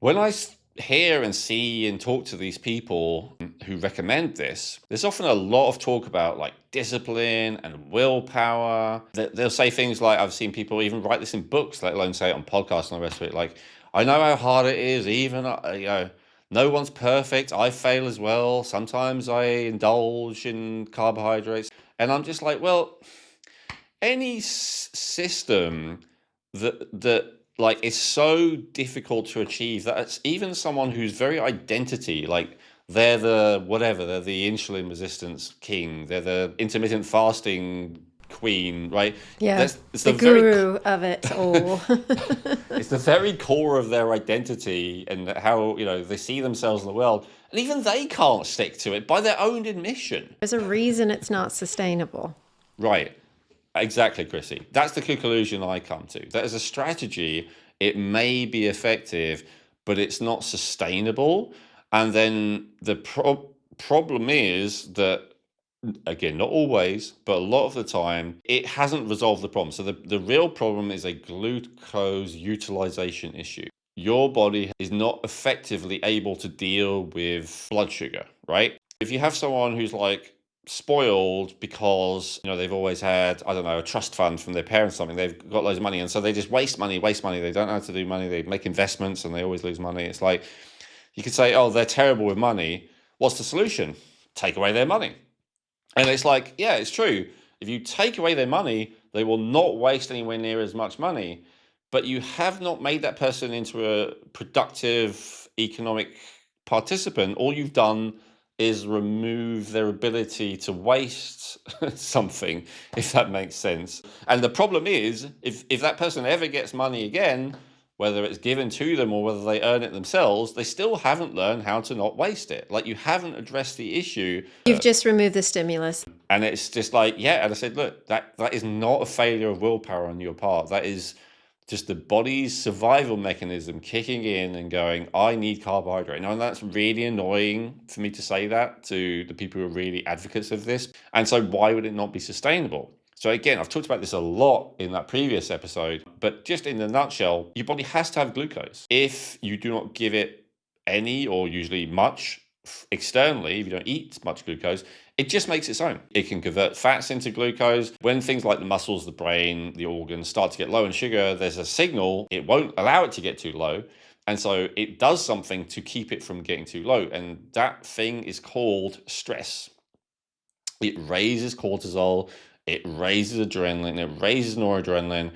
When hear and see and talk to these people who recommend this, there's often a lot of talk about like discipline and willpower. They'll say things like, I've seen people even write this in books, let alone say it on podcasts and the rest of it. Like, I know how hard it is, even, no one's perfect. I fail as well. Sometimes I indulge in carbohydrates. And I'm just like, well, any system that like is so difficult to achieve that it's even someone who's very identity, like they're the whatever, they're the insulin resistance king, they're the intermittent fasting queen, right? Yeah, That's it's the the very guru of it all. it's the very core of their identity and how they see themselves in the world, and even they can't stick to it by their own admission. There's a reason it's not sustainable. Right. Exactly, Chrissy. That's the conclusion I come to. That as a strategy, it may be effective, but it's not sustainable. And then the problem is that, again, not always, but a lot of the time, it hasn't resolved the problem. So the real problem is a glucose utilization issue. Your body is not effectively able to deal with blood sugar, right? If you have someone who's like spoiled because they've always had, I don't know, a trust fund from their parents, something, they've got loads of money, and so they just waste money, they don't know how to do money, they make investments and they always lose money. It's like you could say, oh, they're terrible with money. What's the solution? Take away their money. And it's like, yeah, it's true. If you take away their money, they will not waste anywhere near as much money, but you have not made that person into a productive economic participant. All you've done is remove their ability to waste something, if that makes sense. And the problem is, if that person ever gets money again, whether it's given to them or whether they earn it themselves, they still haven't learned how to not waste it. Like, you haven't addressed the issue. You've just removed the stimulus. And it's just like, yeah. And I said, look, that is not a failure of willpower on your part. That is just the body's survival mechanism kicking in and going, I need carbohydrate. Now, and that's really annoying for me to say that to the people who are really advocates of this. And so why would it not be sustainable? So again, I've talked about this a lot in that previous episode, but just in a nutshell, your body has to have glucose. If you do not give it any, or usually much, externally, if you don't eat much glucose, it just makes its own. It can convert fats into glucose. When things like the muscles, the brain, the organs start to get low in sugar, there's a signal. It won't allow it to get too low. And so it does something to keep it from getting too low. And that thing is called stress. It raises cortisol, it raises adrenaline, it raises noradrenaline,